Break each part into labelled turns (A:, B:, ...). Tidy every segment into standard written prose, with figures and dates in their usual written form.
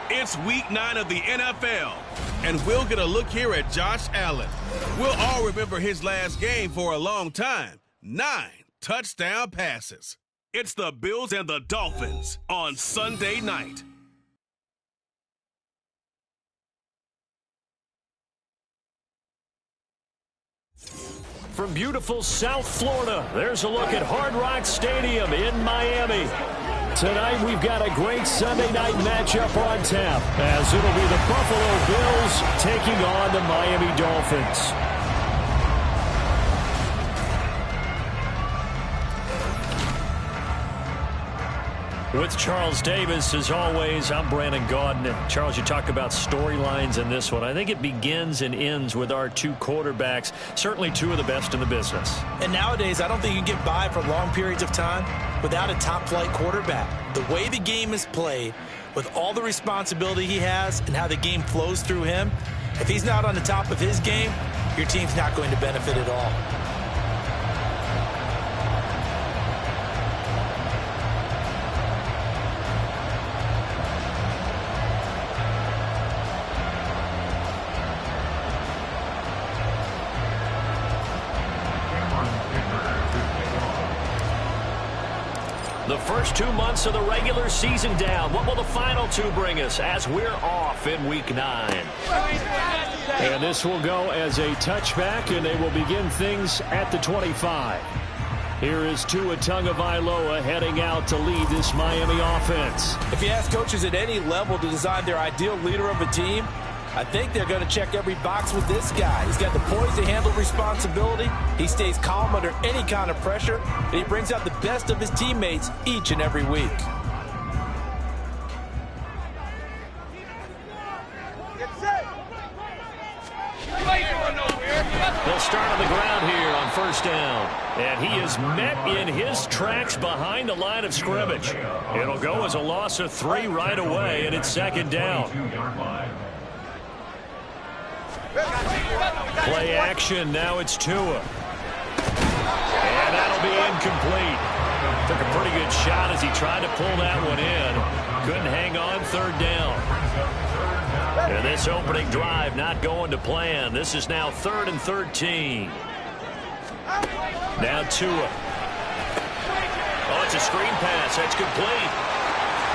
A: It's week 9 of the NFL, and we'll get a look here at Josh Allen. We'll all remember his last game for a long time. 9 touchdown passes. It's the Bills and the Dolphins on Sunday night.
B: From beautiful South Florida, there's a look at Hard Rock Stadium in Miami. Tonight, we've got a great Sunday night matchup on tap, as it'll be the Buffalo Bills taking on the Miami Dolphins. With Charles Davis, as always, I'm Brandon Gaudin. And Charles, you talk about storylines in this one. I think it begins and ends with our two quarterbacks, certainly two of the best in the business.
C: And nowadays, I don't think you can get by for long periods of time without a top-flight quarterback. The way the game is played, with all the responsibility he has and how the game flows through him, if he's not on the top of his game, your team's not going to benefit at all.
B: The first 2 months of the regular season down. What will the final two bring us as we're off in Week 9? And this will go as a touchback, and they will begin things at the 25. Here is Tua Tagovailoa heading out to lead this Miami offense.
C: If you ask coaches at any level to design their ideal leader of a team, I think they're going to check every box with this guy. He's got the poise to handle responsibility. He stays calm under any kind of pressure, and he brings out the best of his teammates each and every week.
B: And he is met in his tracks behind the line of scrimmage. It'll go as a loss of 3 right away, and it's second down. Play action, now it's Tua. And that'll be incomplete. Took a pretty good shot as he tried to pull that one in. Couldn't hang on, third down. And this opening drive not going to plan. This is now 3rd and 13. Now Tua. Oh, it's a screen pass. That's complete.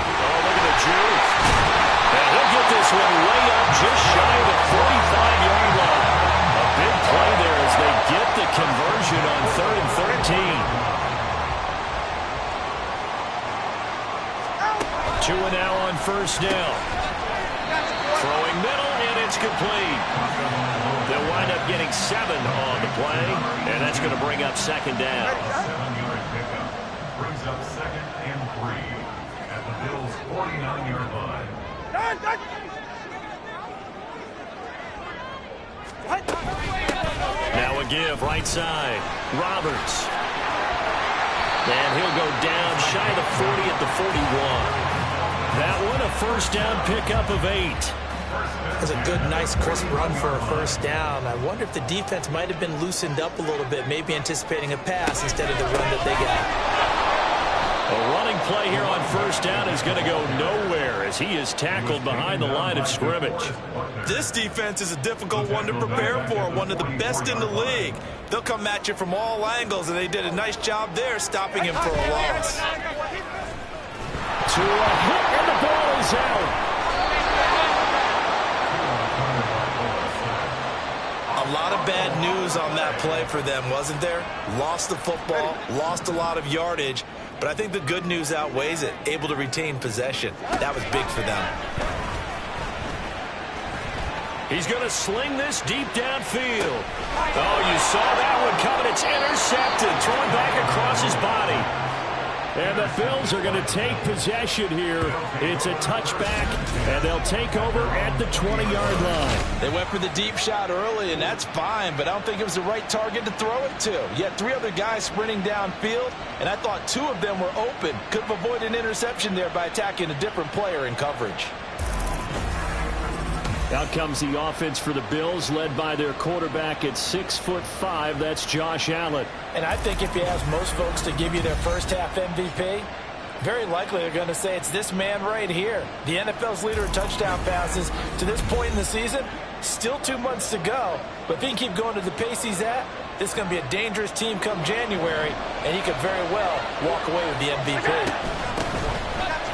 B: Oh, look at the juke. And he'll get this one way up just shy of the 45-yard line. A big play there as they get the conversion on 3rd and 13. Tua now on first down. Throwing middle, and it's complete. They'll wind up getting 7 on the play, and that's going to bring up second down.
D: Brings up 2nd and 3 at the Bills' 49-yard line.
B: Now a give, right side. Roberts. And he'll go down shy of the 40 at the 41. That one a first down pickup of 8.
C: That's a good, nice, crisp run for a first down. I wonder if the defense might have been loosened up a little bit, maybe anticipating a pass instead of the run that they got.
B: A running play here on first down is going to go nowhere as he is tackled behind the line of scrimmage.
C: This defense is a difficult one to prepare for, one of the best in the league. They'll come at you from all angles, and they did a nice job there stopping him for a loss.
B: To a hit, and the ball is out.
C: A lot of bad news on that play for them, wasn't there? Lost the football, lost a lot of yardage, but I think the good news outweighs it. Able to retain possession. That was big for them.
B: He's going to sling this deep downfield. Oh, you saw that one coming. It's intercepted. Thrown back across his body. And the Bills are going to take possession here. It's a touchback, and they'll take over at the 20-yard line.
C: They went for the deep shot early, and that's fine, but I don't think it was the right target to throw it to. You had 3 other guys sprinting downfield, and I thought 2 of them were open. Could have avoided an interception there by attacking a different player in coverage.
B: Out comes the offense for the Bills, led by their quarterback at 6'5". That's Josh Allen.
C: And I think if you ask most folks to give you their first half MVP, very likely they're going to say it's this man right here. The NFL's leader in touchdown passes to this point in the season. Still 2 months to go. But if he can keep going to the pace he's at, this is going to be a dangerous team come January, and he could very well walk away with the MVP.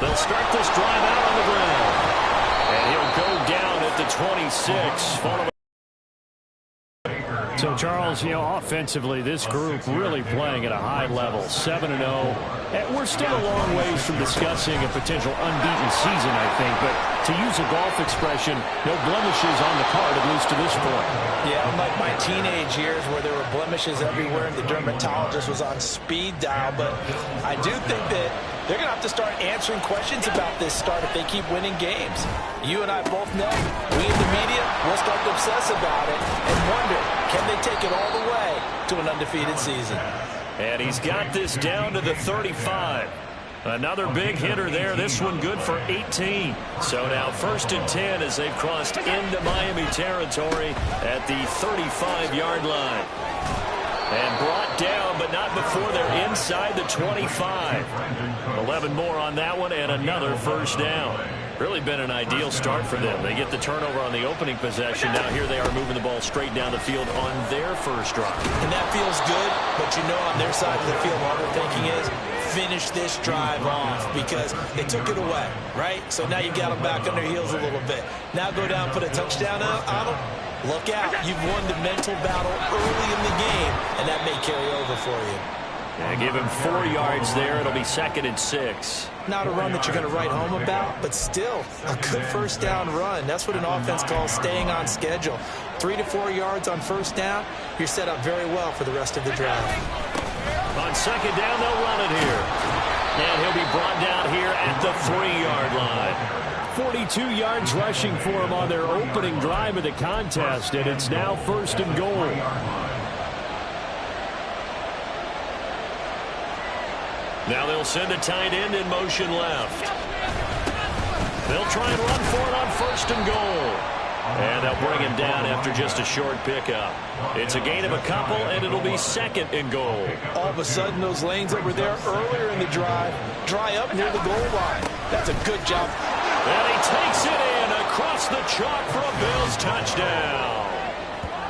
B: They'll start this drive out on the ground. And he'll go down at the 26. So, Charles, you know, offensively, this group really playing at a high level, 7-0. And we're still a long ways from discussing a potential unbeaten season, I think. But to use a golf expression, no blemishes on the card, at least to this point.
C: Yeah, unlike my teenage years where there were blemishes everywhere and the dermatologist was on speed dial. But I do think that they're going to have to start answering questions about this start if they keep winning games. You and I both know, we in the media, will start to obsess about it and wonder, can they take it all the way to an undefeated season?
B: And he's got this down to the 35. Another big hitter there. This one good for 18. So now 1st and 10 as they've crossed into Miami territory at the 35-yard line. And brought down, but not before they're inside the 25. 11 more on that one, and another first down. Really been an ideal start for them. They get the turnover on the opening possession. Now here they are moving the ball straight down the field on their first drive.
C: And that feels good, but you know on their side of the field what they're thinking is finish this drive off because they took it away, right? So now you got them back on their heels a little bit. Now go down and put a touchdown on them. Look out. You've won the mental battle early in the game, and that may carry over for you.
B: And give him 4 yards there. It'll be 2nd and 6.
C: Not a run that you're going to write home about, but still a good first down run. That's what an offense calls staying on schedule. 3 to 4 yards on first down, you're set up very well for the rest of the drive.
B: On 2nd down, they'll run it here. And he'll be brought down here at the 3-yard line. 42 yards rushing for him on their opening drive of the contest, and it's now 1st and goal. Now they'll send a tight end in motion left. They'll try and run for it on 1st and goal. And they'll bring him down after just a short pickup. It's a gain of a couple, and it'll be 2nd and goal.
C: All of a sudden, those lanes that were there earlier in the drive dry up near the goal line. That's a good job.
B: And he takes it in across the chalk for a Bills touchdown.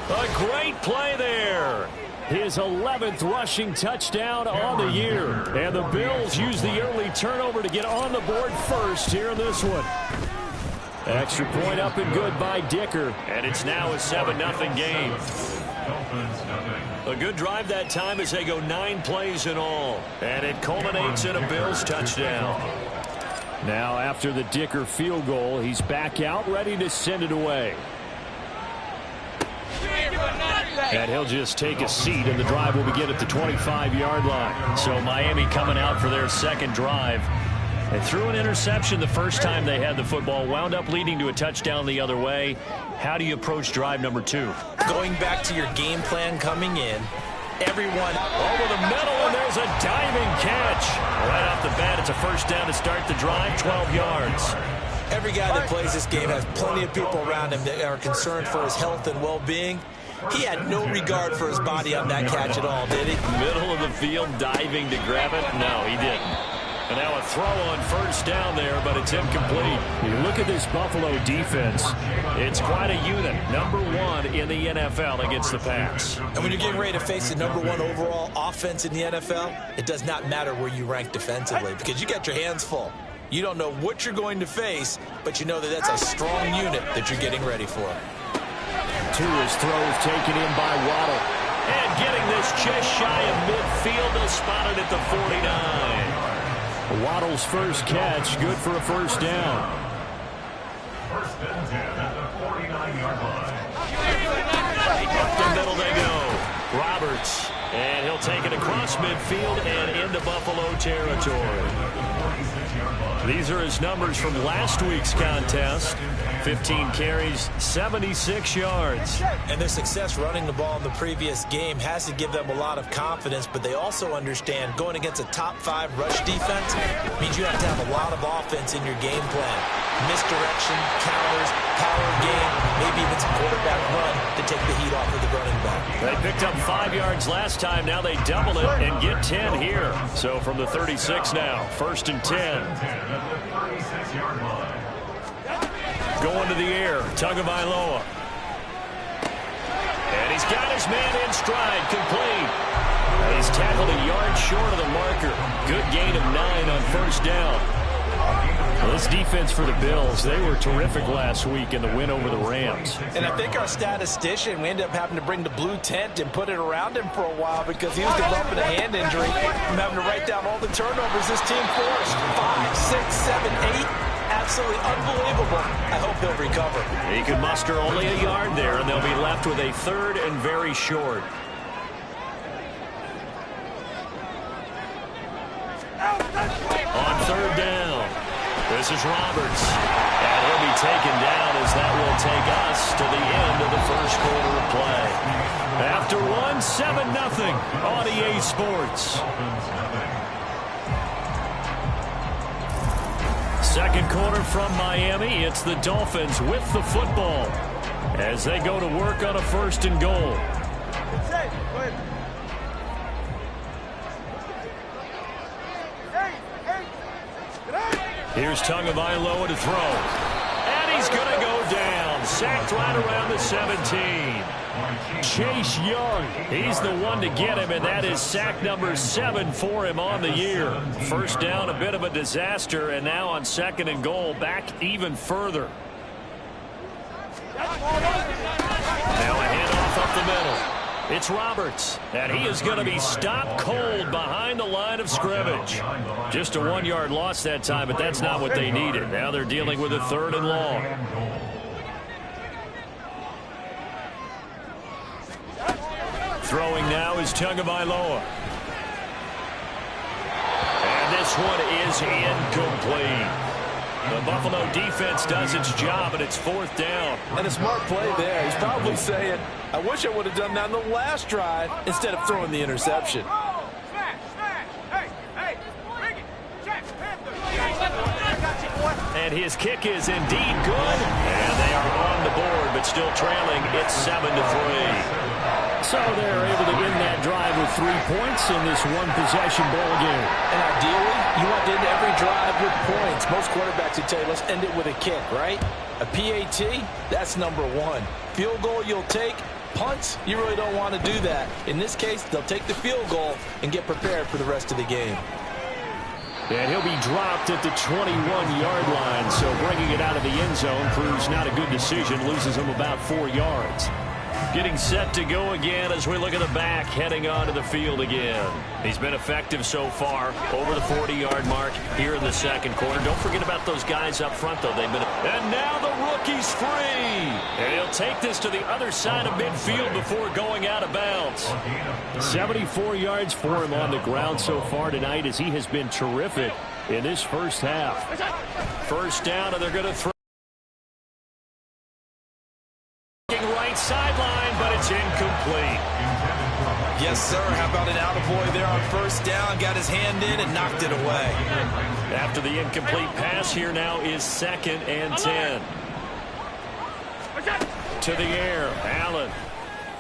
B: A great play there. His 11th rushing touchdown on the year. And the Bills use the early turnover to get on the board first here in this one. Extra point up and good by Dicker. And it's now a 7-0 game. A good drive that time as they go 9 plays in all. And it culminates in a Bills touchdown. Now after the Dicker field goal, he's back out ready to send it away. And he'll just take a seat, and the drive will begin at the 25-yard line. So Miami coming out for their 2nd drive. They threw an interception the first time they had the football, wound up leading to a touchdown the other way. How do you approach drive number 2?
C: Going back to your game plan coming in, everyone
B: over the middle, and there's a diving catch. Right off the bat, it's a 1st down to start the drive, 12 yards.
C: Every guy that plays this game has plenty of people around him that are concerned for his health and well-being. He had no regard for his body on that catch at all, did he?
B: Middle of the field, diving to grab it? No, he didn't. And now a throw on 1st down there, but it's incomplete. You look at this Buffalo defense. It's quite a unit. Number 1 in the NFL against the pass.
C: And when you're getting ready to face the number 1 overall offense in the NFL, it does not matter where you rank defensively because you got your hands full. You don't know what you're going to face, but you know that that's a strong unit that you're getting ready for.
B: Tua's throw is taken in by Waddle. And getting this just shy of midfield, they'll spot it at the 49. Waddle's first catch, good for a 1st down.
D: 1st and 10 at the 49-yard line.
B: Up the middle they go. Roberts. And he'll take it across midfield and into Buffalo territory. These are his numbers from last week's contest. 15 carries, 76 yards.
C: And their success running the ball in the previous game has to give them a lot of confidence, but they also understand going against a top 5 rush defense means you have to have a lot of offense in your game plan. Misdirection, counters, power game, maybe even some quarterback run to take the heat off of the running back.
B: They picked up 5 yards last time. Now they double it and get 10 here. So from the 36 now, 1st and 10. Going to the air, Tagovailoa. And he's got his man in stride, complete. And he's tackled a yard short of the marker. Good gain of 9 on 1st down. Well, this defense for the Bills, they were terrific last week in the win over the Rams.
C: And I think our statistician, we ended up having to bring the blue tent and put it around him for a while because he was developing a hand injury from having to write down all the turnovers this team forced. 5, 6, 7, 8. Absolutely unbelievable. I hope he'll recover.
B: He can muster only a yard there, and they'll be left with a 3rd and very short. On 3rd down, this is Roberts. And he'll be taken down as that will take us to the end of the 1st quarter of play. After 7-0 on EA Sports. 2nd quarter from Miami. It's the Dolphins with the football as they go to work on a 1st and goal. Here's Tagovailoa to throw. And he's going to go down. Sacked right around the 17. Chase Young, he's the one to get him, and that is sack number 7 for him on the year. 1st down, a bit of a disaster, and now on 2nd and goal, back even further. Now a handoff up the middle. It's Roberts, and he is going to be stopped cold behind the line of scrimmage. Just a 1-yard loss that time, but that's not what they needed. Now they're dealing with a 3rd and long. Throwing now is Tagovailoa. And this one is incomplete. The Buffalo defense does its job, and it's 4th down.
C: And a smart play there. He's probably saying, I wish I would have done that on the last drive instead of throwing the interception.
B: And his kick is indeed good. And they are on the board, but still trailing. It's 7-3. So they're able to end that drive with 3 points in this one-possession ball game.
C: And ideally, you want to end every drive with points. Most quarterbacks would tell you, let's end it with a kick, right? A PAT, that's number 1. Field goal you'll take. Punts, you really don't want to do that. In this case, they'll take the field goal and get prepared for the rest of the game.
B: And he'll be dropped at the 21-yard line, so bringing it out of the end zone proves not a good decision, loses him about 4 yards. Getting set to go again as we look at the back, heading onto the field again. He's been effective so far, over the 40-yard mark here in the second quarter. Don't forget about those guys up front, though. They've been. And now the rookie's free. And he'll take this to the other side of midfield before going out of bounds. 74 yards for him on the ground so far tonight, as he has been terrific in this first half. First down, and they're going to throw. Right sideline, but it's incomplete.
C: Yes, sir. How about an attaboy there on first down? Got his hand in and knocked it away.
B: After the incomplete pass, here now is 2nd and 10. To the air, Allen.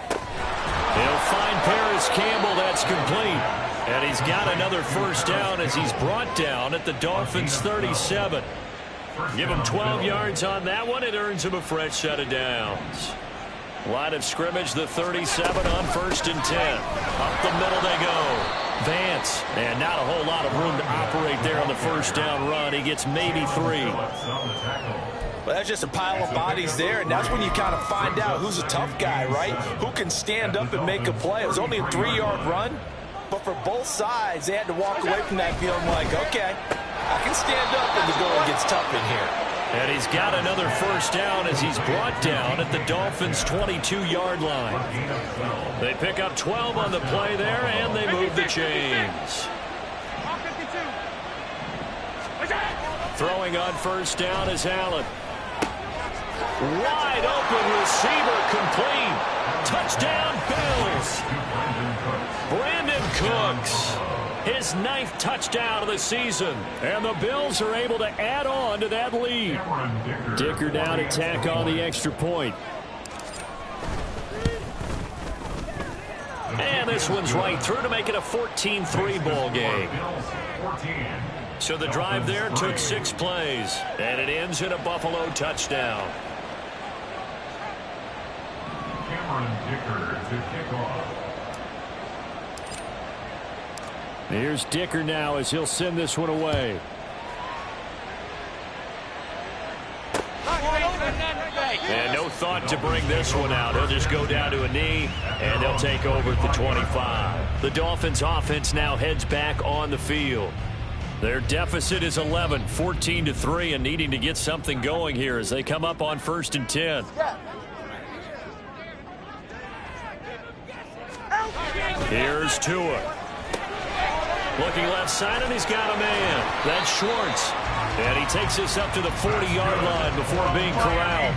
B: He'll find Paris Campbell. That's complete. And he's got another first down as he's brought down at the Dolphins' 37. Give him 12 yards on that one. It earns him a fresh set of downs. Line of scrimmage, the 37 on 1st and 10. Up the middle they go. Vance. And not a whole lot of room to operate there on the first down run. He gets maybe 3.
C: Well, that's just a pile of bodies there, and that's when you kind of find out who's a tough guy, right? Who can stand up and make a play. It was only a 3-yard run, but for both sides, they had to walk away from that feeling like, okay, I can stand up when the going gets tough in here.
B: And he's got another first down as he's brought down at the Dolphins' 22-yard line. They pick up 12 on the play there, and they move the chains. Throwing on first down is Allen. Wide open receiver complete. Touchdown Bills. Brandon Cooks. His 9th touchdown of the season. And the Bills are able to add on to that lead. Dicker down to tack on the extra point. And this one's right through to make it a 14-3 ball game. So the drive there took 6 plays. And it ends in a Buffalo touchdown.
D: Dicker to kick off.
B: Here's Dicker now as he'll send this one away. And no thought to bring this one out. He'll just go down to a knee, and they'll take over at the 25. The Dolphins offense now heads back on the field. Their deficit is 11, 14-3, and needing to get something going here as they come up on 1st and 10. Here's Tua. Looking left side, and he's got a man. That's Schwartz. And he takes this up to the 40-yard line before being corralled.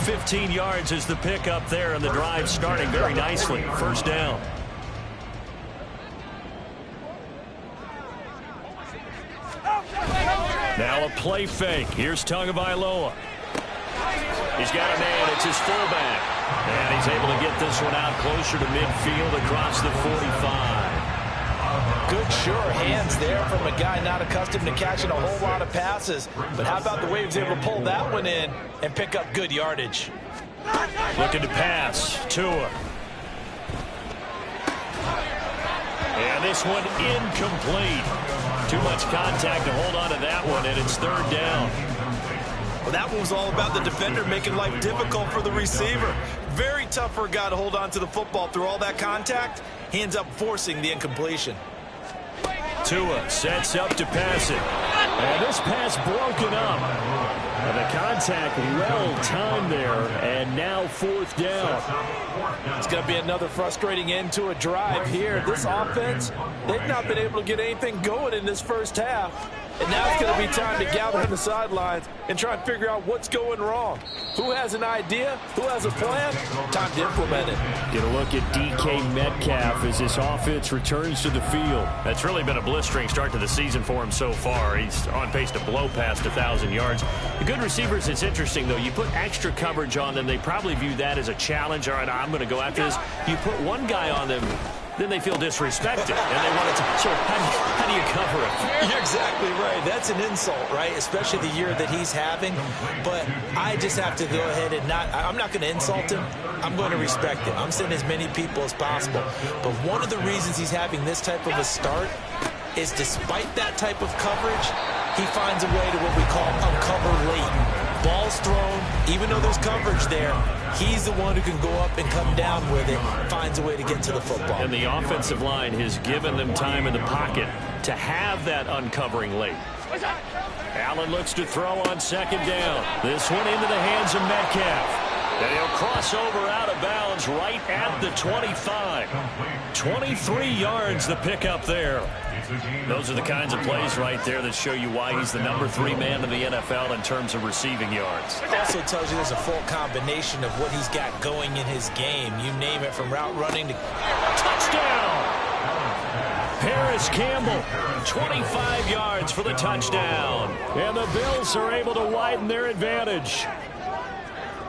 B: 15 yards is the pickup there, and the drive starting very nicely. First down. Now a play fake. Here's Tagovailoa. He's got a man. It's his fullback. And he's able to get this one out closer to midfield across the 45.
C: Good, sure hands there from a guy not accustomed to catching a whole lot of passes. But how about the way he was able to pull that one in and pick up good yardage?
B: Looking to pass. Tua. And this one incomplete. Too much contact to hold on to that one, and it's 3rd down.
C: Well, that one was all about the defender making life difficult for the receiver. Very tough for a guy to hold on to the football through all that contact. He ends up forcing the incompletion.
B: Tua sets up to pass it. And this pass broken up. And the contact well timed there. And now 4th down.
C: It's going to be another frustrating end to a drive here. This offense, they've not been able to get anything going in this first half. And now it's going to be time to gather on the sidelines and try and figure out what's going wrong. Who has an idea? Who has a plan? Time to implement it.
B: Get a look at DK Metcalf as this offense returns to the field.
E: That's really been a blistering start to the season for him so far. He's on pace to blow past 1,000 yards. The good receivers, it's interesting, though. You put extra coverage on them, they probably view that as a challenge. All right, I'm going to go after this. You put one guy on them, then they feel disrespected, and they want to. So how do you cover it?
C: You're exactly right. That's an insult, right? Especially the year that he's having. But I just have to go ahead and I'm not going to insult him. I'm going to respect him. I'm sending as many people as possible. But one of the reasons he's having this type of a start is despite that type of coverage, he finds a way to what we call uncover late. Ball's thrown, even though there's coverage there, he's the one who can go up and come down with it, finds a way to get to the football.
B: And the offensive line has given them time in the pocket to have that uncovering late. Allen looks to throw on second down. This one into the hands of Metcalf. And he'll cross over out of bounds right at the 25. 23 yards the pickup there.
E: Those are the kinds of plays right there that show you why he's the #3 man in the NFL in terms of receiving yards.
C: It also tells you there's a full combination of what he's got going in his game. You name it, from route running to
B: Touchdown! Paris Campbell, 25 yards for the touchdown. And the Bills are able to widen their advantage.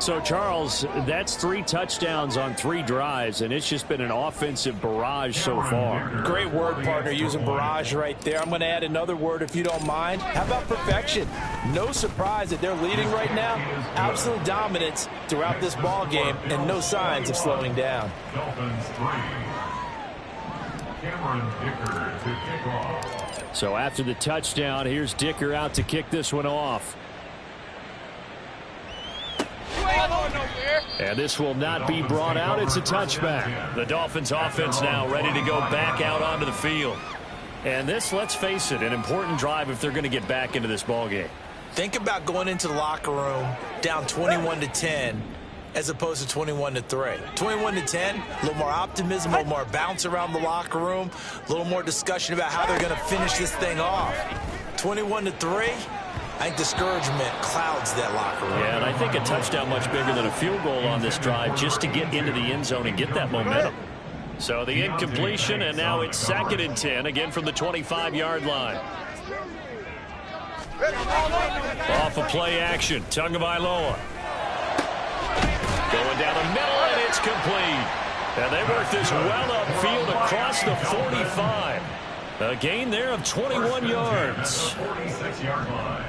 B: So, Charles, that's 3 touchdowns on 3 drives, and it's just been an offensive barrage so far.
C: Great word, partner, using barrage right there. I'm going to add another word if you don't mind. How about perfection? No surprise that they're leading right now. Absolute dominance throughout this ball game, and no signs of slowing down.
D: Dolphins 3. Cameron Dicker to kick off.
B: So after the touchdown, here's Dicker out to kick this one off. And this will not be brought out. It's a touchback.
E: The Dolphins offense now ready to go back out onto the field.
B: And this, let's face it, an important drive if they're going to get back into this ball game.
C: Think about going into the locker room down 21-10 as opposed to 21-3. 21-10, a little more optimism, a little more bounce around the locker room, a little more discussion about how they're going to finish this thing off. 21-3. I think discouragement clouds that locker room.
B: Yeah, and I think a touchdown much bigger than a field goal on this drive just to get into the end zone and get that momentum.
E: So the incompletion, and now it's 2nd and 10, again from the 25-yard line.
B: Off of play action, Tagovailoa.
E: Going down the middle, and it's complete.
B: And they work this well upfield across the 45. A gain there of 21 yards.
D: 46-yard line.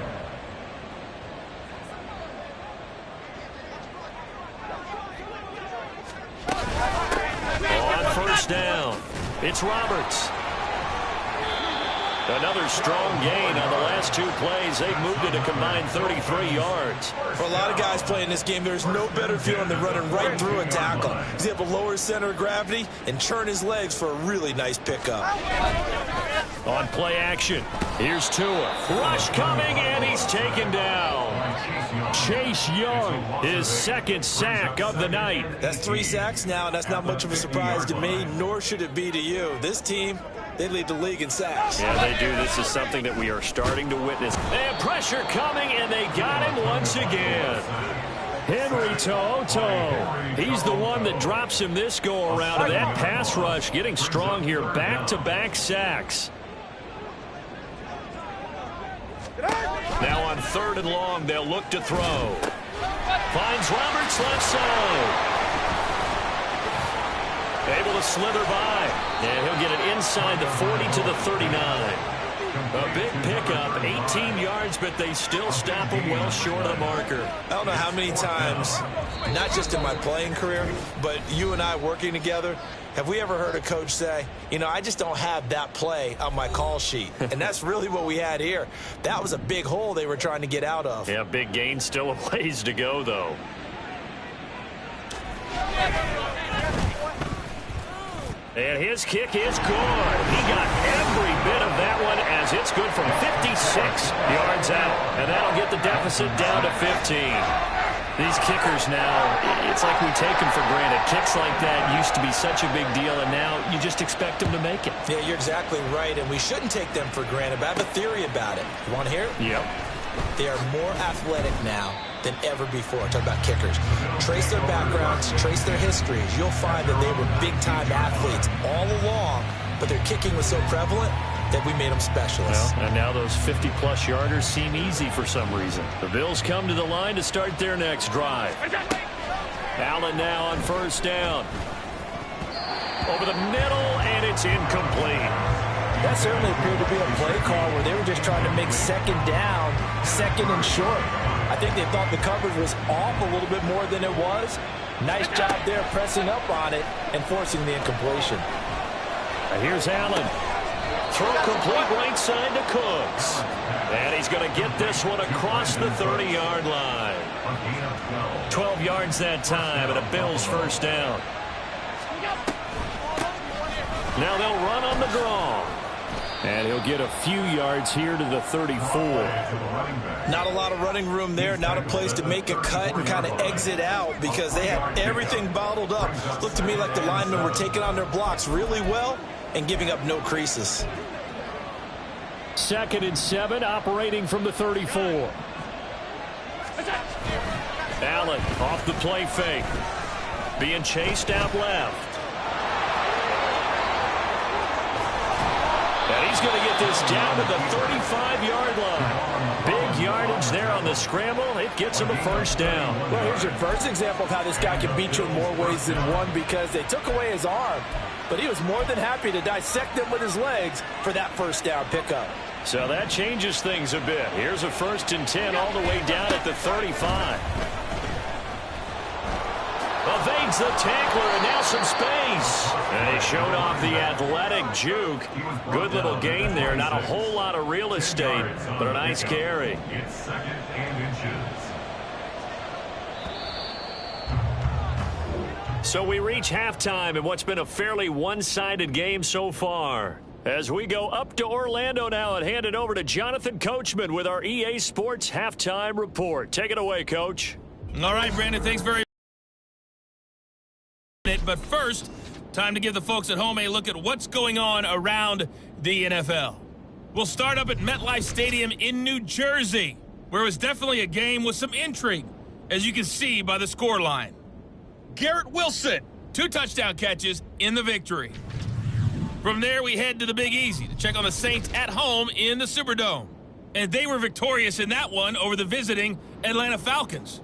B: On first down, it's Roberts. Another strong gain on the last 2 plays. They've moved it a combined 33 yards.
C: For a lot of guys playing this game, there's no better feeling than running right through a tackle. He's able to lower his center of gravity and churn his legs for a really nice pickup.
B: On play action, here's Tua. Rush coming, and he's taken down. Chase Young, his 2nd sack of the night.
C: That's 3 sacks now, and that's not much of a surprise to me, nor should it be to you. This team, they lead the league in sacks.
B: Yeah, they do. This is something that we are starting to witness. They have pressure coming, and they got him once again. Henry To'oTo'o. He's the one that drops him this go-around. And that pass rush getting strong here. Back-to-back sacks. Now on 3rd and long, they'll look to throw. Finds Roberts left side. Able to slither by. And he'll get it inside the 40 to the 39. A big pickup, 18 yards, but they still stop him well short of the marker.
C: I don't know how many times, not just in my playing career, but you and I working together, have we ever heard a coach say, you know, I just don't have that play on my call sheet. And that's really what we had here. That was a big hole they were trying to get out of.
B: Yeah, big gain, still a ways to go, though. And his kick is good. He got every bit of that one as it's good from 56 yards out. And that'll get the deficit down to 15.
E: These kickers now, it's like we take them for granted. Kicks like that used to be such a big deal, and now you just expect them to make it.
C: Yeah, you're exactly right, and we shouldn't take them for granted, but I have a theory about it. You want to hear it?
E: Yep.
C: They are more athletic now than ever before. I'm talking about kickers. Trace their backgrounds, trace their histories. You'll find that they were big-time athletes all along, but their kicking was so prevalent that we made them specialists.
E: Well, and now those 50-plus yarders seem easy for some reason. The Bills come to the line to start their next drive. Allen now on first down. Over the middle, and it's incomplete.
C: That certainly appeared to be a play call where they were just trying to make second down, second and short. I think they thought the coverage was off a little bit more than it was. Nice job there pressing up on it and forcing the incompletion.
E: And here's Allen. Throw complete right side to Cooks. And he's going to get this one across the 30-yard line. 12 yards that time, and a Bills first down. Now they'll run on the draw. And he'll get a few yards here to the 34.
C: Not a lot of running room there, not a place to make a cut and kind of exit out because they had everything bottled up. Looked to me like the linemen were taking on their blocks really well and giving up no creases.
B: 2nd and 7, operating from the 34.
E: Allen off the play fake. Being chased out left. And he's going to get this down to the 35-yard line. Big yardage there on the scramble. It gets him a first down.
C: Well, here's your first example of how this guy can beat you in more ways than one because they took away his arm. But he was more than happy to dissect them with his legs for that first down pickup.
E: So that changes things a bit. Here's a 1st and 10 all the way down at the 35. Evades the tackler and now some space. And he showed off the athletic juke. Good little gain there. Not a whole lot of real estate, but a nice carry.
D: It's 2nd and inches.
E: So we reach halftime in what's been a fairly one-sided game so far. As we go up to Orlando now and hand it over to Jonathan Coachman with our EA Sports Halftime Report. Take it away, Coach.
F: All right, Brandon, thanks very much. But first, time to give the folks at home a look at what's going on around the NFL. We'll start up at MetLife Stadium in New Jersey, where it was definitely a game with some intrigue, as you can see by the scoreline. Garrett Wilson, 2 touchdown catches in the victory. From there, we head to the Big Easy to check on the Saints at home in the Superdome. And they were victorious in that one over the visiting Atlanta Falcons.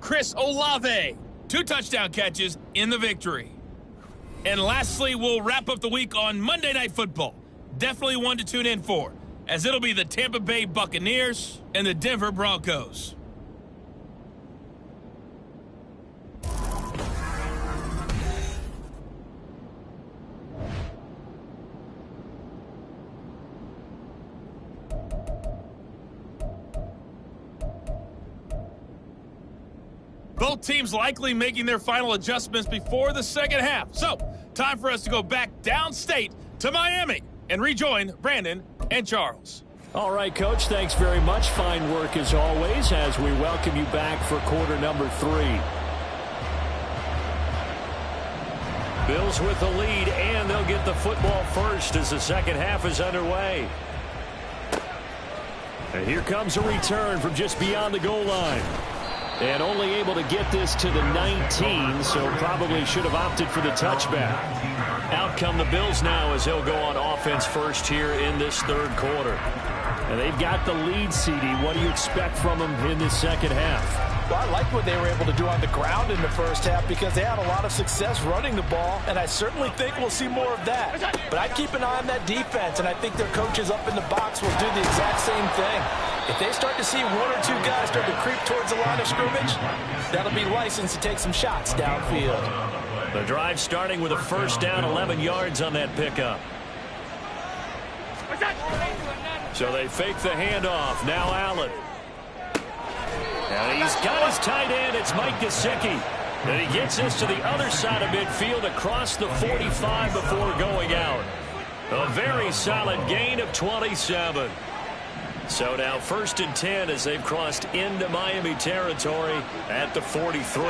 F: Chris Olave, 2 touchdown catches in the victory. And lastly, we'll wrap up the week on Monday Night Football. Definitely one to tune in for, as it'll be the Tampa Bay Buccaneers and the Denver Broncos. Both teams likely making their final adjustments before the second half. So, time for us to go back downstate to Miami and rejoin Brandon and Charles.
B: All right, Coach, thanks very much. Fine work as always as we welcome you back for quarter number 3.
E: Bills with the lead, and they'll get the football first as the second half is underway. And here comes a return from just beyond the goal line. And only able to get this to the 19, so probably should have opted for the touchback. Out come the Bills now as they'll go on offense first here in this third quarter.
B: And they've got the lead, CD. What do you expect from them in the second half?
C: Well, I like what they were able to do on the ground in the first half because they had a lot of success running the ball, and I certainly think we'll see more of that. But I'd keep an eye on that defense, and I think their coaches up in the box will do the exact same thing. If they start to see 1 or 2 guys start to creep towards the line of scrimmage, that'll be licensed to take some shots downfield.
E: The drive starting with a first down, 11 yards on that pickup. So they fake the handoff. Now Allen. And he's got his tight end. It's Mike Gesicki. And he gets this to the other side of midfield across the 45 before going out. A very solid gain of 27.
B: So now 1st and 10 as they've crossed into Miami territory at the 43.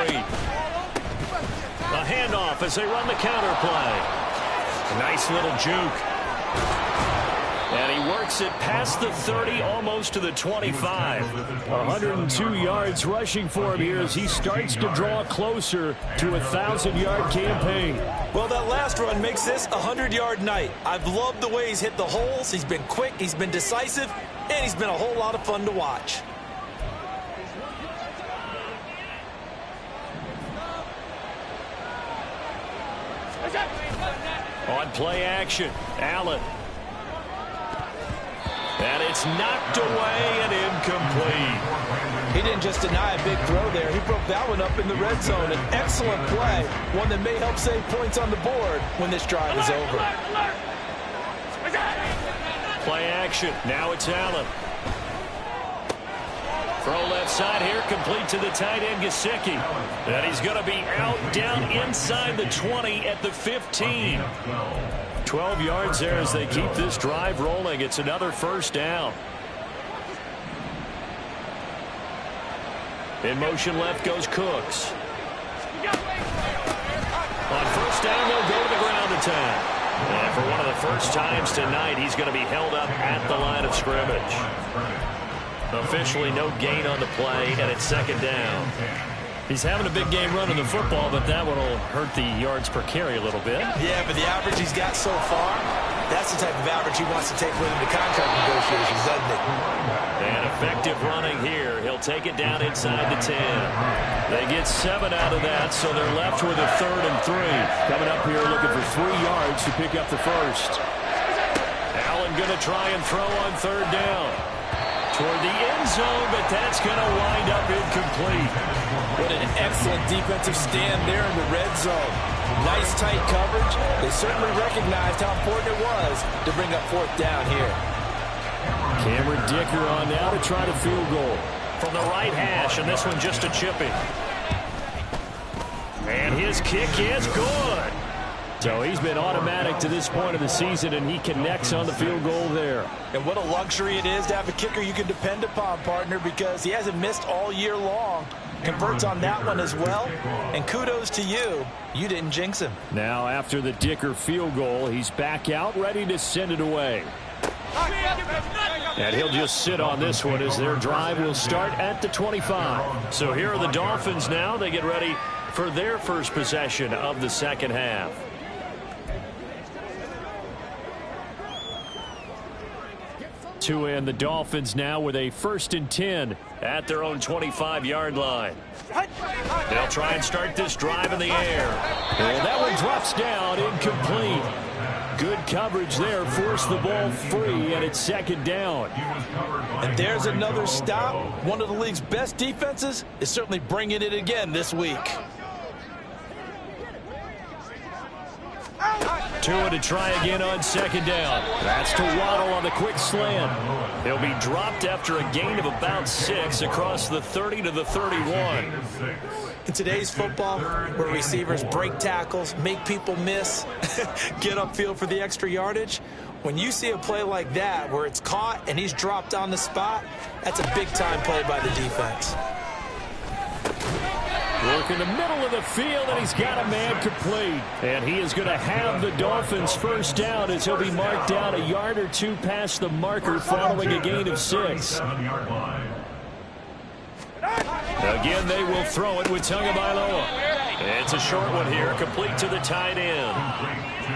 B: A handoff as they run the counter play. A nice little juke. And he works it past the 30, almost to the 25. 102 yards rushing for him here as he starts to draw closer to a 1,000-yard campaign.
C: Well, that last run makes this a 100-yard night. I've loved the way he's hit the holes. He's been quick, he's been decisive, and he's been a whole lot of fun to watch.
B: On play action, Allen. And it's knocked away and incomplete.
C: He didn't just deny a big throw there. He broke that one up in the red zone. An excellent play, one that may help save points on the board when this drive is over.
B: Play action. Now it's Allen. Throw left side here, complete to the tight end, Gesicki. And he's going to be out down inside the 20 at the 15. 12 yards there as they keep this drive rolling. It's another 1st down. In motion left goes Cooks. On 1st down, they'll go to the ground attack. And for one of the first times tonight, he's going to be held up at the line of scrimmage. Officially no gain on the play, and it's 2nd down. He's having a big game running the football, but that one will hurt the yards per carry a little bit.
C: Yeah, but the average he's got so far, that's the type of average he wants to take with him to contract negotiations, doesn't he?
B: And effective running here. He'll take it down inside the 10. They get 7 out of that, so they're left with a 3rd and 3. Coming up here looking for 3 yards to pick up the 1st. Allen going to try and throw on 3rd down. Toward the end zone, but that's going to wind up incomplete.
C: What an excellent defensive stand there in the red zone. Nice tight coverage. They certainly recognized how important it was to bring up 4th down here.
B: Cameron Dicker on now to try to field goal. From the right hash, and this one just a chipping. And his kick is good. So he's been automatic to this point of the season, and he connects on the field goal there.
C: And what a luxury it is to have a kicker you can depend upon, partner, because he hasn't missed all year long. Converts on that one as well, and kudos to you. You didn't jinx him.
B: Now after the Dicker field goal, he's back out, ready to send it away. And he'll just sit on this one as their drive will start at the 25. So here are the Dolphins now. They get ready for their first possession of the 2nd half. To end the Dolphins now with a 1st and 10 at their own 25-yard line. They'll try and start this drive in the air. Well, that one drops down, incomplete. Good coverage there, forced the ball free, and it's 2nd down.
C: And there's another stop. One of the league's best defenses is certainly bringing it again this week.
B: Tua to try again on 2nd down. That's to Waddle on the quick slant. He'll be dropped after a gain of about 6 across the 30 to the 31.
C: In today's football, where receivers break tackles, make people miss, get upfield for the extra yardage, when you see a play like that where it's caught and he's dropped on the spot, that's a big-time play by the defense.
B: Work in the middle of the field, and he's got a man complete. And he is going to have the Dolphins 1st down as he'll be marked down a yard or 2 past the marker following a gain of 6. Again, they will throw it with Tagovailoa. It's a short one here, complete to the tight end.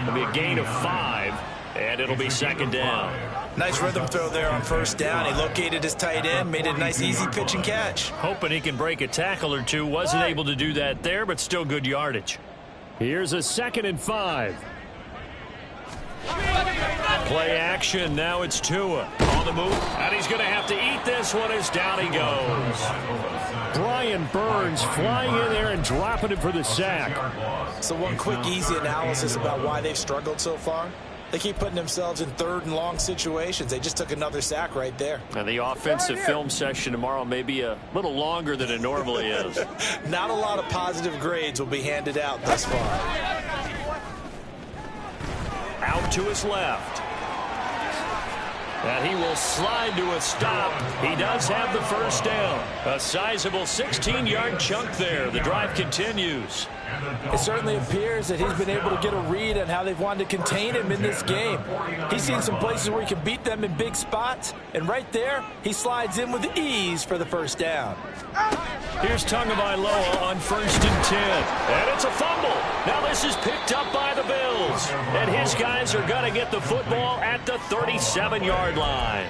B: It'll be a gain of 5, and it'll be 2nd down.
C: Nice rhythm throw there on 1st down. He located his tight end, made it a nice easy pitch and catch.
B: Hoping he can break a tackle or 2. Wasn't able to do that there, but still good yardage. Here's a 2nd and 5. Play action. Now it's Tua on the move, and he's going to have to eat this one as down he goes. Brian Burns flying in there and dropping him for the sack.
C: So one quick, easy analysis about why they've struggled so far. They keep putting themselves in 3rd and long situations. They just took another sack right there.
B: And the offensive film session tomorrow may be a little longer than it normally is.
C: Not a lot of positive grades will be handed out thus far.
B: Out to his left. And he will slide to a stop. He does have the first down. A sizable 16-yard chunk there. The drive continues.
C: It certainly appears that he's been able to get a read on how they've wanted to contain him in this game. He's seen some places where he can beat them in big spots, and right there, he slides in with ease for the first down.
B: Here's Tagovailoa on 1st and 10. And it's a fumble. Now this is picked up by the Bills. And his guys are going to get the football at the 37-yard line.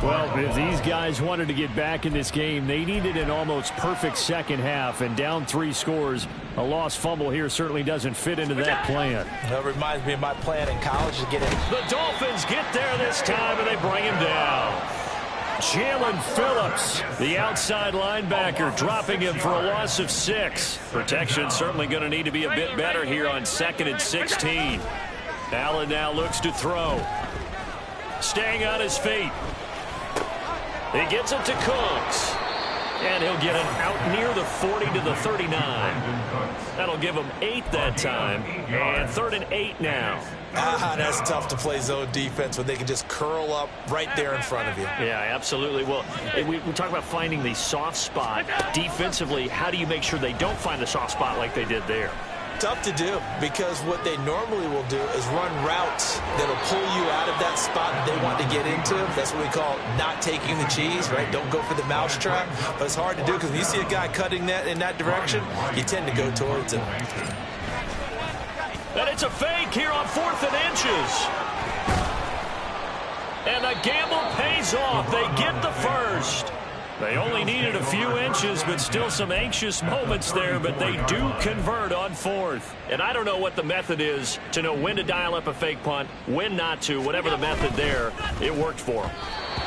E: Well, if these guys wanted to get back in this game, they needed an almost perfect second half. And down 3 scores, a lost fumble here certainly doesn't fit into that plan.
C: That reminds me of my plan in college to get in.
B: The Dolphins get there this time, and they bring him down. Jalen Phillips, the outside linebacker, dropping him for a loss of 6. Protection certainly going to need to be a bit better here on 2nd and 16. Allen now looks to throw. Staying on his feet. He gets it to Cooks. And he'll get it out near the 40 to the 39. That'll give him 8 that time. And 3rd and 8 now.
C: That's tough to play zone defense when they can just curl up right there in front of you.
B: Yeah, absolutely. Well, we talk about finding the soft spot. Defensively, how do you make sure they don't find the soft spot like they did there?
C: Tough to do, because what they normally will do is run routes that'll pull you out of that spot that they want to get into. That's what we call not taking the cheese, right? Don't go for the mousetrap. But it's hard to do because when you see a guy cutting that in that direction, you tend to go towards him.
B: And it's a fake here on 4th and inches. And the gamble pays off. They get the first. They only needed a few inches, but still some anxious moments there, but they do convert on 4th. And I don't know what the method is to know when to dial up a fake punt, when not to, whatever the method there, it worked for them.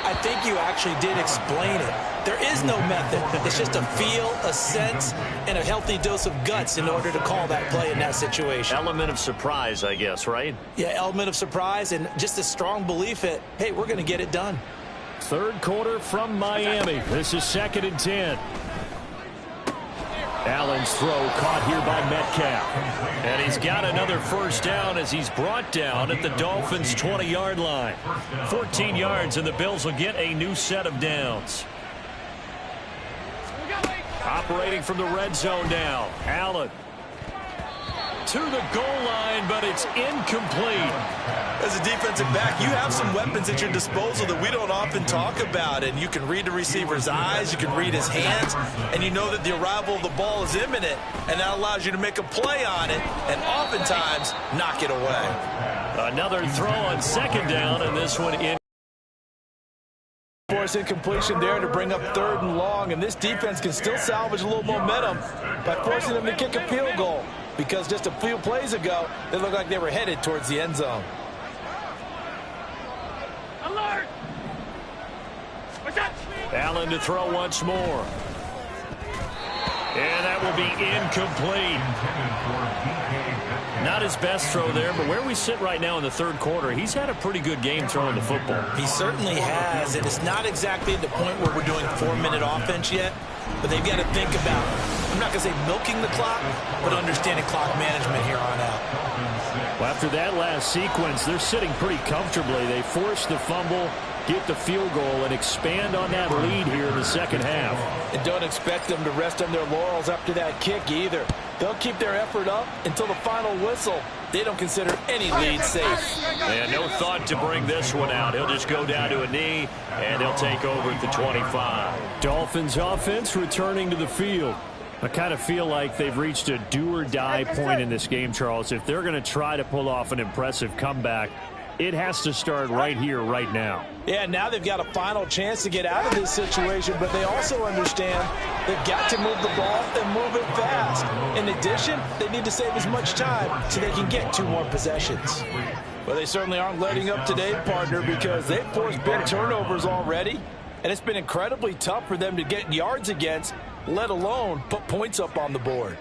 C: I think you actually did explain it. There is no method. It's just a feel, a sense, and a healthy dose of guts in order to call that play in that situation.
B: Element of surprise, I guess, right?
C: Yeah, element of surprise and just a strong belief that, hey, we're going to get it done.
E: 3rd quarter from Miami. This is 2nd and 10. Allen's throw caught here by Metcalf.
B: And he's got another first down as he's brought down at the Dolphins' 20-yard line. 14 yards, and the Bills will get a new set of downs. Operating from the red zone now. Allen to the goal line, but it's incomplete.
C: As a defensive back, you have some weapons at your disposal that we don't often talk about, and you can read the receiver's eyes, you can read his hands, and you know that the arrival of the ball is imminent, and that allows you to make a play on it and oftentimes knock it away.
B: Another throw on 2nd down, and this one in.
C: Force incompletion there to bring up 3rd and long, and this defense can still salvage a little momentum by forcing them to kick a field goal, because just a few plays ago, they looked like they were headed towards the end zone.
F: Alert!
B: Allen to throw once more. And that will be incomplete. Not his best throw there, but where we sit right now in the 3rd quarter, he's had a pretty good game throwing the football.
C: He certainly has, and it's not exactly at the point where we're doing 4-minute offense yet, but they've got to think about, I'm not going to say milking the clock, but understanding clock management here on out.
E: Well, after that last sequence, they're sitting pretty comfortably. They force the fumble, get the field goal, and expand on that lead here in the 2nd half.
C: And don't expect them to rest on their laurels after that kick either. They'll keep their effort up until the final whistle. They don't consider any lead safe.
B: And no thought to bring this one out. He'll just go down to a knee, and they'll take over at the 25.
E: Dolphins offense returning to the field. I kind of feel like they've reached a do-or-die point in this game, Charles. If they're going to try to pull off an impressive comeback, it has to start right here, right now.
C: Yeah, now they've got a final chance to get out of this situation, but they also understand they've got to move the ball and move it fast. In addition, they need to save as much time so they can get 2 more possessions. Well, they certainly aren't letting up today, partner, because they've forced big turnovers already, and it's been incredibly tough for them to get yards against, let alone put points up on the board.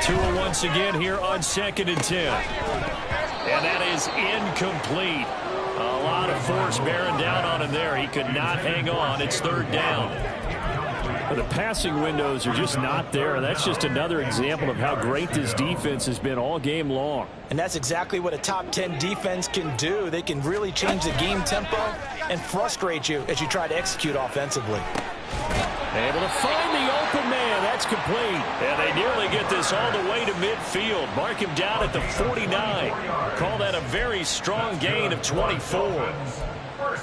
B: Tua once again here on 2nd and 10. And that is incomplete. A lot of force bearing down on him there. He could not hang on. It's 3rd down. The passing windows are just not there. That's just another example of how great this defense has been all game long.
C: And that's exactly what a top 10 defense can do. They can really change the game tempo and frustrate you as you try to execute offensively.
B: Able to find the open man. That's complete.
E: And they nearly get this all the way to midfield. Mark him down at the 49. Call that a very strong gain of 24.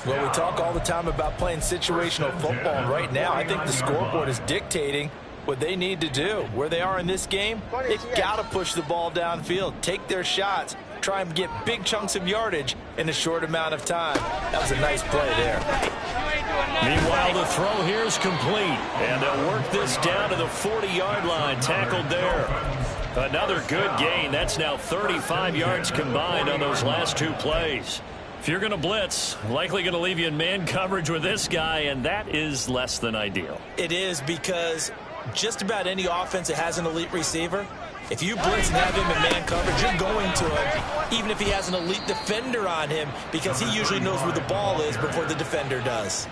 C: Well, we talk all the time about playing situational football, and right now I think the scoreboard is dictating what they need to do. Where they are in this game, they've got to push the ball downfield, take their shots, try and get big chunks of yardage in a short amount of time. That was a nice play there.
E: Meanwhile, the throw here is complete, and they'll work this down to the 40-yard line, tackled there. Another good gain. That's now 35 yards combined on those last two plays. If you're going to blitz, likely going to leave you in man coverage with this guy, and that is less than ideal.
C: It is, because just about any offense that has an elite receiver, if you blitz and have him in man coverage, you're going to him, even if he has an elite defender on him, because he usually knows where the ball is before the defender does.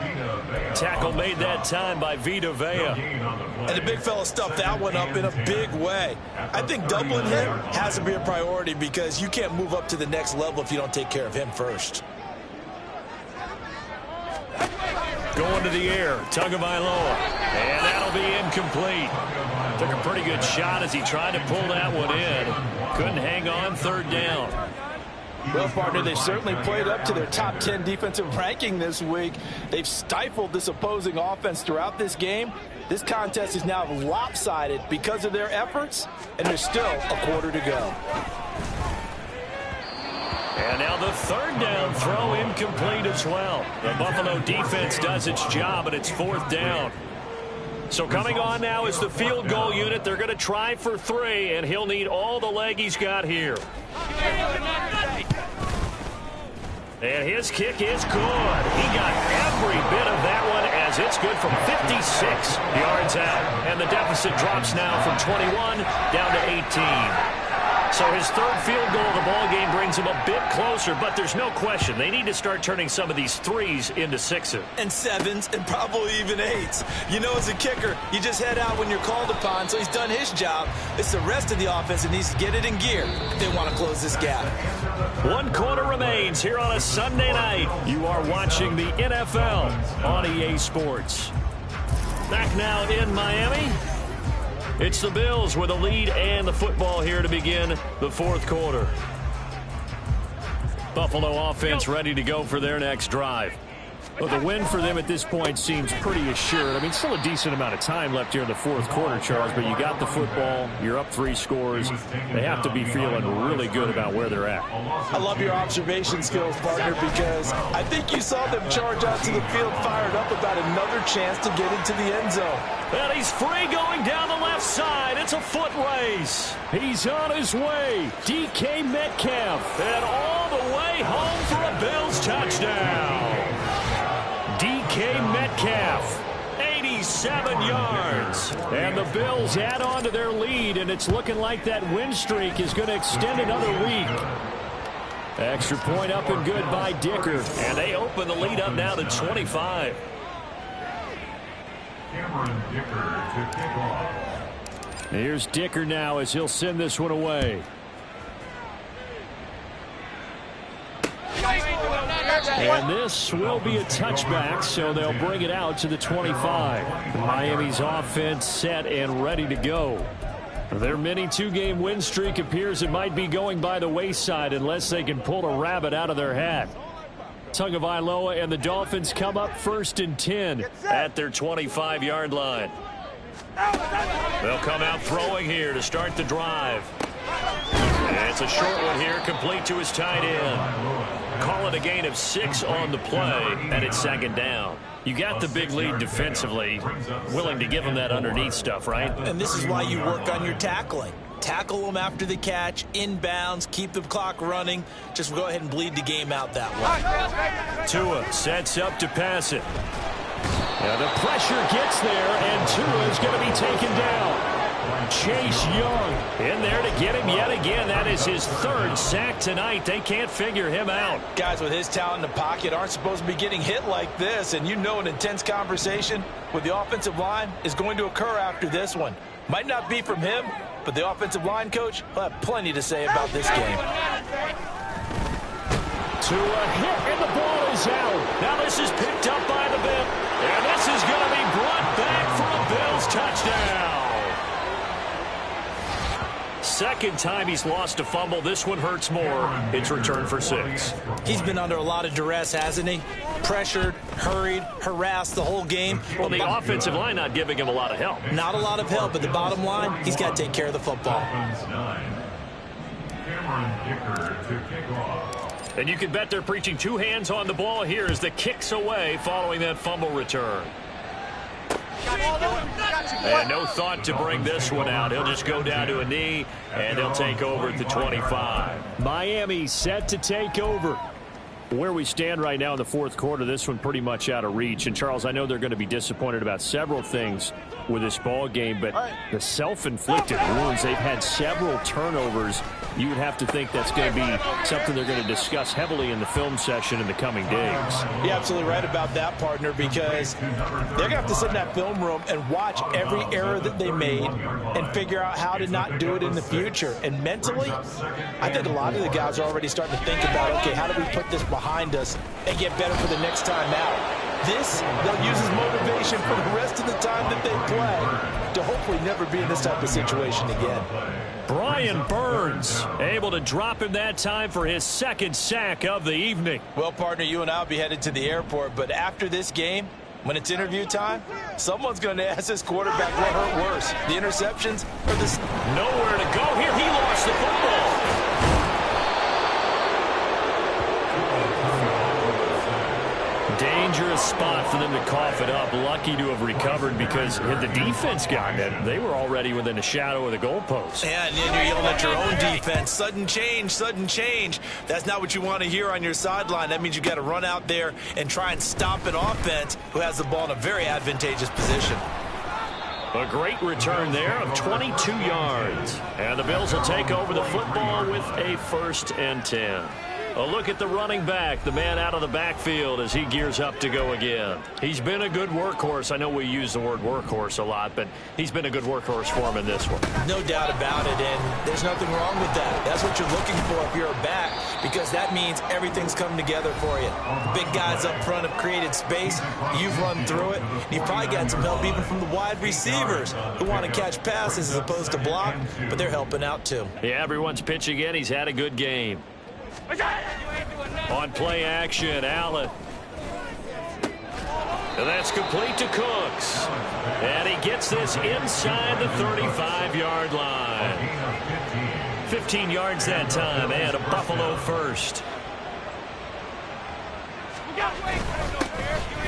E: Tackle made that time by Vita Vea.
C: And the big fella stuffed that one up in a big way. I think doubling him has to be a priority, because you can't move up to the next level if you don't take care of him first.
E: Going to the air, Tagovailoa, and that'll be incomplete. Took a pretty good shot as he tried to pull that one in. Couldn't hang on, third down.
C: Well, partner, they've certainly played up to their top 10 defensive ranking this week. They've stifled this opposing offense throughout this game. This contest is now lopsided because of their efforts, and there's still a quarter to go.
E: And now the third down throw incomplete as well. The Buffalo defense does its job, and it's fourth down. So coming on now is the field goal unit. They're going to try for 3, and he'll need all the leg he's got here. And his kick is good. He got every bit of that one, as it's good from 56 yards out. And the deficit drops now from 21 down to 18. So his third field goal of the ball game brings him a bit closer, but there's no question they need to start turning some of these 3s into 6s.
C: And 7s, and probably even 8s. You know, as a kicker, you just head out when you're called upon, so he's done his job. It's the rest of the offense that needs to get it in gear if they want to close this gap.
E: 1 quarter remains here on a Sunday night. You are watching the NFL on EA Sports. Back now in Miami. It's the Bills with a lead and the football here to begin the fourth quarter. Buffalo offense ready to go for their next drive. Well, the win for them at this point seems pretty assured. I mean, still a decent amount of time left here in the fourth quarter, Charles, but you got the football, you're up 3 scores. They have to be feeling really good about where they're at.
C: I love your observation skills, partner, because I think you saw them charge out to the field fired up about another chance to get into the end zone.
E: And he's free going down the left side. It's a foot race.
B: He's on his way. DK Metcalf.
E: And all the way home for a Bills touchdown. DK Metcalf, 87 yards.
B: And the Bills add on to their lead, and it's looking like that win streak is going to extend another week. Extra point up and good by Dicker.
E: And they open the lead up now to 25.
D: Cameron Dicker to kick off.
B: Here's Dicker now as he'll send this one away. And this will be a touchback, so they'll bring it out to the 25. Miami's offense set and ready to go. Their mini 2-game win streak appears it might be going by the wayside unless they can pull a rabbit out of their hat. Tagovailoa and the Dolphins come up 1st and 10
E: at their 25-yard line. They'll come out throwing here to start the drive. And it's a short one here, complete to his tight end. Call it a gain of 6 on the play, and it's 2nd down. You got the big lead defensively, willing to give them that underneath stuff, right?
C: And this is why you work on your tackling. Tackle them after the catch, inbounds, keep the clock running. Just go ahead and bleed the game out that way.
E: Tua sets up to pass it.
B: Yeah, the pressure gets there, and Tua is going to be taken down. Chase Young. In there to get him yet again. That is his third sack tonight. They can't figure him out.
C: Guys with his talent in the pocket aren't supposed to be getting hit like this, and you know an intense conversation with the offensive line is going to occur after this one. Might not be from him, but the offensive line coach will have plenty to say about this game.
B: To a hit, and the ball is out. Now this is picked up by the Bills. And this is going to be brought back for a Bills touchdown. Second time he's lost a fumble. This one hurts more. It's returned for 6.
C: He's been under a lot of duress, hasn't he? Pressured, hurried, harassed the whole game.
B: Well, the offensive line not giving him a lot of help.
C: Not a lot of help, but the bottom line, he's got to take care of the football.
B: And you can bet they're preaching 2 hands on the ball here as the kick's away following that fumble return. And no thought to bring this one out. He'll just go down to a knee, and they'll take over at the 25. Miami set to take over. Where we stand right now in the fourth quarter, this one pretty much out of reach. And, Charles, I know they're going to be disappointed about several things with this ball game, but the self-inflicted wounds, they've had several turnovers. You would have to think that's going to be something they're going to discuss heavily in the film session in the coming days.
C: You're absolutely right about that, partner, because they're going to have to sit in that film room and watch every error that they made and figure out how to not do it in the future. And mentally, I think a lot of the guys are already starting to think about, okay, how do we put this behind us and get better for the next time out? This, they'll use as motivation for the rest of the time that they play to hopefully never be in this type of situation again.
B: Brian Burns able to drop him that time for his second sack of the evening.
C: Well, partner, you and I will be headed to the airport, but after this game, when it's interview time, someone's going to ask this quarterback what hurt worse, the interceptions or the...
B: Nowhere to go here. He lost the football. Dangerous spot for them to cough it up. Lucky to have recovered because had the defense gotten it, they were already within a shadow of the goalpost.
C: Yeah, and then you're yelling at your own defense. Sudden change, sudden change. That's not what you want to hear on your sideline. That means you got to run out there and try and stop an offense who has the ball in a very advantageous position.
B: A great return there of 22 yards. And the Bills will take over the football with a 1st and 10. A look at the running back, the man out of the backfield as he gears up to go again. He's been a good workhorse. I know we use the word workhorse a lot, but he's been a good workhorse for him in this one.
C: No doubt about it, and there's nothing wrong with that. That's what you're looking for if you're a back, because that means everything's coming together for you. The big guys up front have created space. You've run through it. You've probably got some help even from the wide receivers who want to catch passes as opposed to block, but they're helping out too.
B: Yeah, everyone's pitching in. He's had a good game. On play action, Allen. And that's complete to Cooks. And he gets this inside the 35-yard line. 15 yards that time, and a Buffalo first.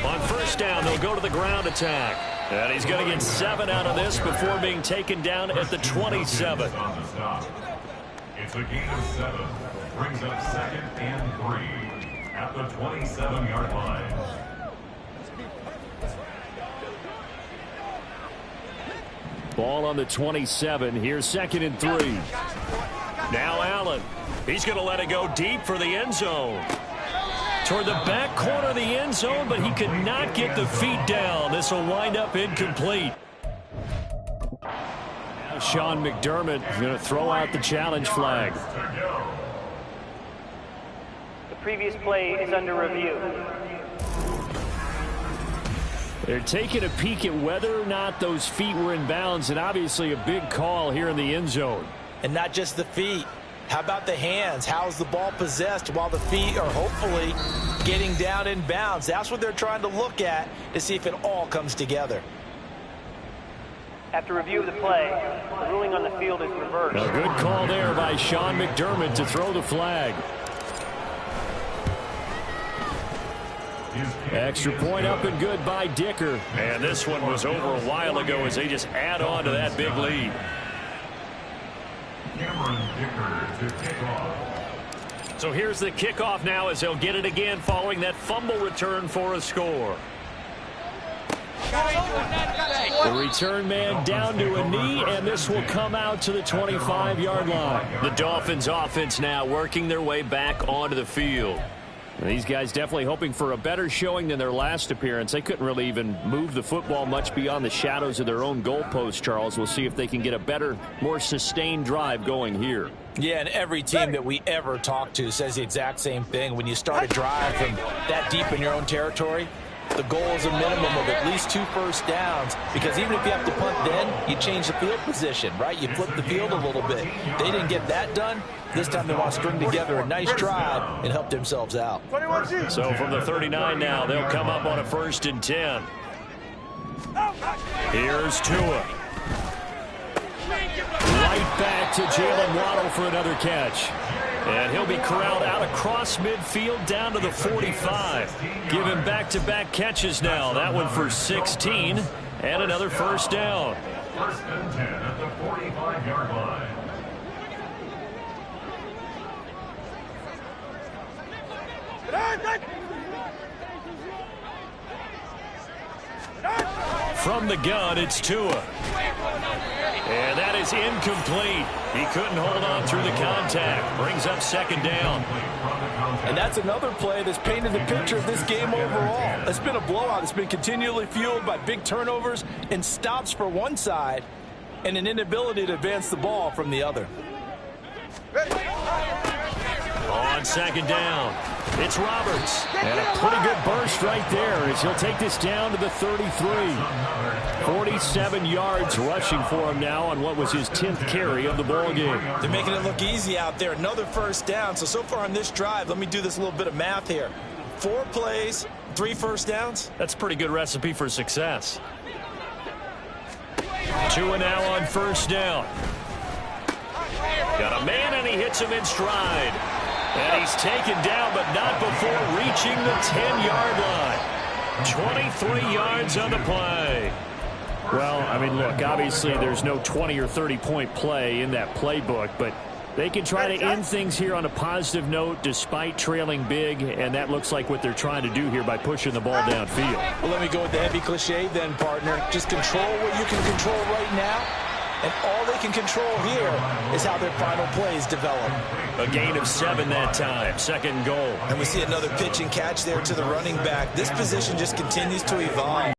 B: On first down, they'll go to the ground attack. And he's going to get 7 out of this before being taken down at the 27.
D: It's a gain of 7. Brings up 2nd and 3 at the 27-yard line.
B: Ball on the 27. Here's 2nd and 3. Now Allen. He's going to let it go deep for the end zone. Toward the back corner of the end zone, but he could not get the feet down. This will wind up incomplete. Now Sean McDermott is going to throw out the challenge flag.
G: Previous play is under review.
B: They're taking a peek at whether or not those feet were in bounds, and obviously a big call here in the end zone.
C: And not just the feet. How about the hands? How's the ball possessed while the feet are hopefully getting down in bounds? That's what they're trying to look at to see if it all comes together.
G: After review of the play, the ruling on the field is reversed.
B: A good call there by Sean McDermott to throw the flag. Extra point up and good by Dicker. And this one was over a while ago as they just add on to that big lead. So here's the kickoff now as they'll get it again following that fumble return for a score. The return man down to a knee, and this will come out to the 25-yard line.
E: The Dolphins offense now working their way back onto the field.
B: These guys definitely hoping for a better showing than their last appearance. They couldn't really even move the football much beyond the shadows of their own goalpost, Charles. We'll see if they can get a better, more sustained drive going here.
C: Yeah, and every team that we ever talk to says the exact same thing. When you start a drive from that deep in your own territory, the goal is a minimum of at least 2 first downs, because even if you have to punt then, you change the field position, right? You flip the field a little bit. They didn't get that done. This time they want to string together a nice drive and help themselves out.
E: So from the 39 now, they'll come up on a 1st and 10. Here's Tua.
B: Right back to Jalen Waddle for another catch.
E: And he'll be corralled out across midfield down to the 45. Giving back-to-back catches now. That one for 16 and another 1st down.
D: 1st and 10 at the 45-yard line.
E: From the gun, it's Tua. And that is incomplete. He couldn't hold on through the contact. Brings up 2nd down.
C: And that's another play that's painted the picture of this game overall. It's been a blowout. It's been continually fueled by big turnovers and stops for one side and an inability to advance the ball from the other.
E: On 2nd down, it's Roberts.
B: And a pretty good burst right there as he'll take this down to the 33. 47 yards rushing for him now on what was his 10th carry of the ball game.
C: They're making it look easy out there. Another 1st down. So far on this drive, let me do this little bit of math here. 4 plays, 3 first downs.
E: That's a pretty good recipe for success. Tua now on 1st down. Got a man, and he hits him in stride. And he's taken down, but not before reaching the 10-yard line. 23 yards on the play.
B: Well, I mean, look, obviously there's no 20 or 30-point play in that playbook, but they can try to end things here on a positive note despite trailing big, and that looks like what they're trying to do here by pushing the ball downfield.
C: Well, let me go with the heavy cliche then, partner. Just control what you can control right now. And all they can control here is how their final plays develop.
E: A gain of 7 that time. 2nd goal.
C: And we see another pitch and catch there to the running back. This position just continues to evolve.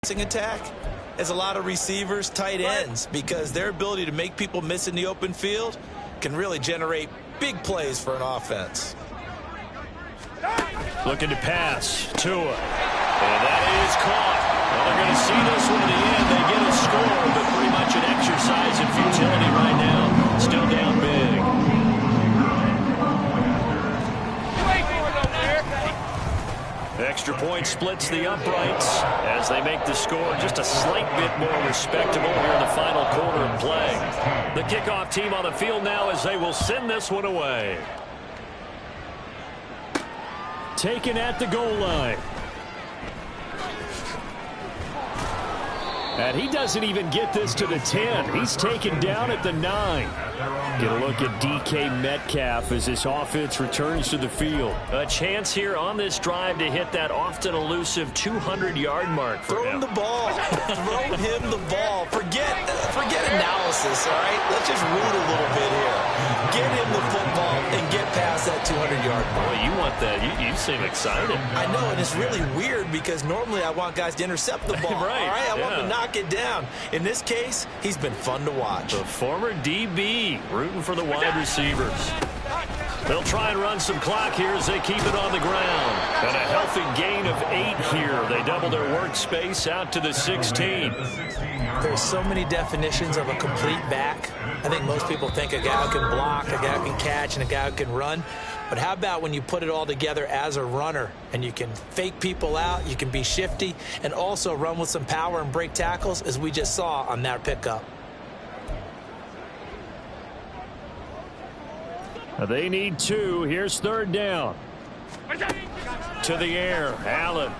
C: Attack is a lot of receivers, tight ends, because their ability to make people miss in the open field can really generate big plays for an offense.
E: Looking to pass. Tua. And that is caught. Well, they're going to see this one in the end. They get a score, but pretty much an exercise in futility right now. Still down big. Extra point splits the uprights as they make the score just a slight bit more respectable here in the final quarter of play. The kickoff team on the field now as they will send this one away.
B: Taken at the goal line. And he doesn't even get this to the 10. He's taken down at the 9. Get a look at DK Metcalf as this offense returns to the field.
E: A chance here on this drive to hit that often elusive 200-yard mark for
C: Throw him the ball. Throw him the ball. Forget analysis, all right? Let's just root a little bit here. Get him the football and get past that 200-yard mark.
E: Boy, you want that. You seem excited.
C: I know, and it's really weird because normally I want guys to intercept the ball.
E: Right,
C: all right? I want
E: yeah.
C: to knock it down. In this case, he's been fun to watch.
E: The former DB rooting for the wide receivers. They'll try and run some clock here as they keep it on the ground. And a healthy gain of 8 here. They double their workspace out to the 16.
C: There's so many definitions of a complete back. I think most people think a guy who can block, a guy who can catch, and a guy who can run. But how about when you put it all together as a runner and you can fake people out, you can be shifty, and also run with some power and break tackles, as we just saw on that pickup.
B: They need 2. Here's 3rd down. To the air. Allen.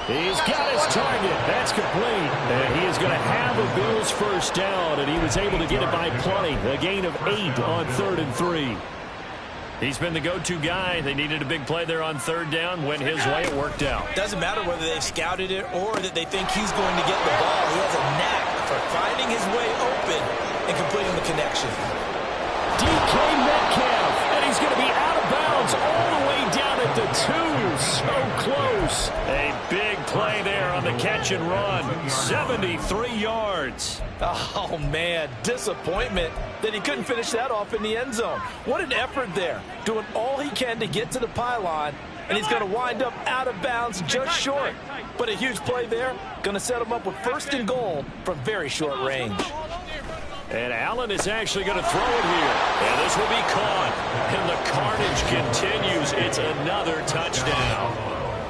B: He's got his target. That's complete. And he is going to have a Bills 1st down, and he was able to get it by plenty. A gain of 8 on 3rd and 3. He's been the go-to guy. They needed a big play there on third down. Went his way. It worked out.
C: Doesn't matter whether they've scouted it or that they think he's going to get the ball. He has a knack for finding his way open and completing the connection.
B: DK Metcalf, and he's going to be out of bounds all the way down at the 2. So close. A big play there on the catch and run. 73 yards.
C: Oh, man, disappointment that he couldn't finish that off in the end zone. What an effort there, doing all he can to get to the pylon, and he's going to wind up out of bounds just short. But a huge play there, going to set him up with 1st and goal from very short range.
B: And Allen is actually going to throw it here. And this will be caught. And the carnage continues. It's another touchdown.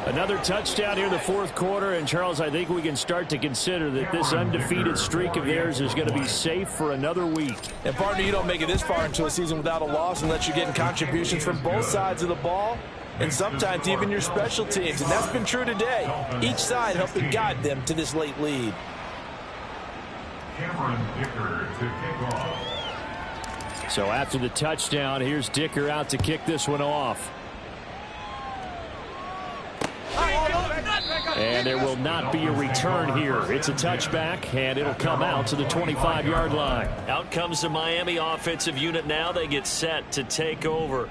B: Another touchdown here in the 4th quarter. And, Charles, I think we can start to consider that this undefeated streak of theirs is going to be safe for another week.
C: And, partner, you don't make it this far into a season without a loss unless you're getting contributions from both sides of the ball and sometimes even your special teams. And that's been true today. Each side helping guide them to this late lead.
D: Dicker to kick off.
B: So after the touchdown, here's Dicker out to kick this one off. And there will not be a return here. It's a touchback, and it'll come out to the 25-yard line. Out comes the Miami offensive unit now. They get set to take over.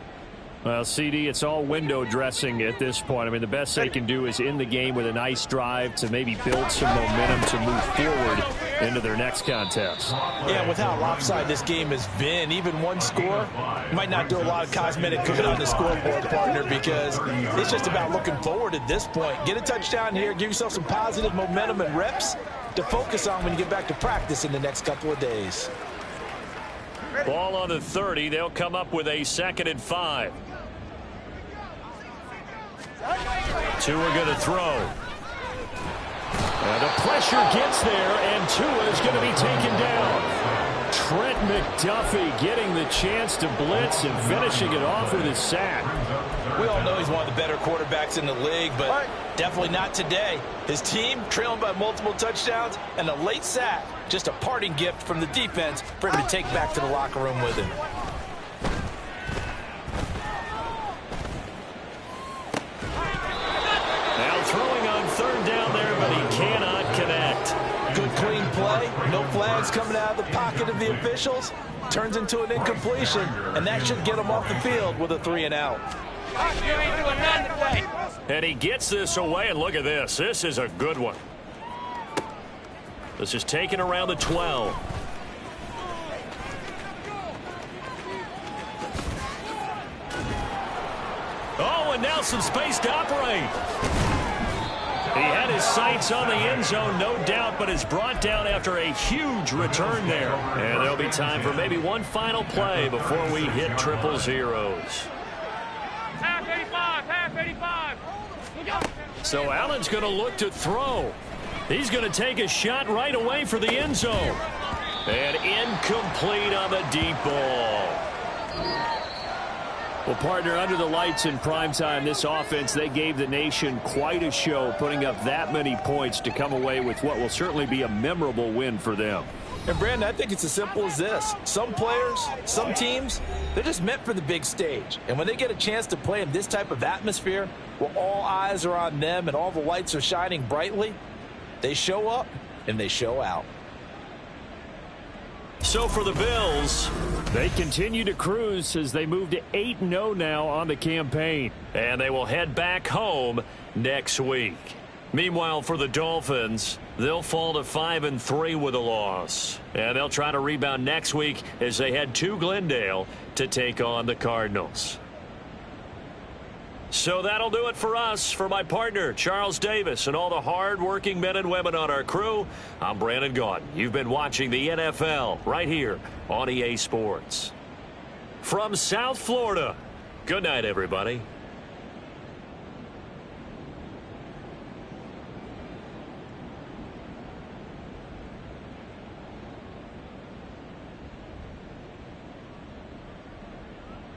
B: Well, CD, it's all window dressing at this point. I mean, the best they can do is end the game with a nice drive to maybe build some momentum to move forward into their next contest.
C: Yeah, with how lopsided this game has been, even one score might not do a lot of cosmetic good on the scoreboard, partner, because it's just about looking forward at this point. Get a touchdown here, give yourself some positive momentum and reps to focus on when you get back to practice in the next couple of days.
B: Ball on the 30. They'll come up with a 2nd and 5. Tua going to throw. And the pressure gets there, and Tua is going to be taken down. Trent McDuffie getting the chance to blitz and finishing it off with his sack.
C: We all know he's one of the better quarterbacks in the league, but definitely not today. His team trailing by multiple touchdowns and a late sack. Just a parting gift from the defense for him to take back to the locker room with him.
B: Now throwing on 3rd down there, but he cannot connect.
C: Good clean play. No flags coming out of the pocket of the officials. Turns into an incompletion, and that should get him off the field with a 3 and out.
B: And he gets this away, and look at this. This is a good one. This is taken around the 12. Oh, and now some space to operate. He had his sights on the end zone, no doubt, but is brought down after a huge return there. And there'll be time for maybe one final play before we hit 000.
H: Half 85.
B: So Allen's going to look to throw. He's going to take a shot right away for the end zone. And incomplete on the deep ball. Well, partner, under the lights in primetime, this offense, they gave the nation quite a show, putting up that many points to come away with what will certainly be a memorable win for them.
C: And, Brandon, I think it's as simple as this. Some players, some teams, they're just meant for the big stage. And when they get a chance to play in this type of atmosphere, where all eyes are on them and all the lights are shining brightly, they show up and they show out.
B: So for the Bills, they continue to cruise as they move to 8-0 now on the campaign. And they will head back home next week. Meanwhile, for the Dolphins, they'll fall to 5-3 with a loss. And they'll try to rebound next week as they head to Glendale to take on the Cardinals. So that'll do it for us. For my partner, Charles Davis, and all the hard-working men and women on our crew, I'm Brandon Gaudin. You've been watching the NFL right here on EA Sports. From South Florida, good night, everybody.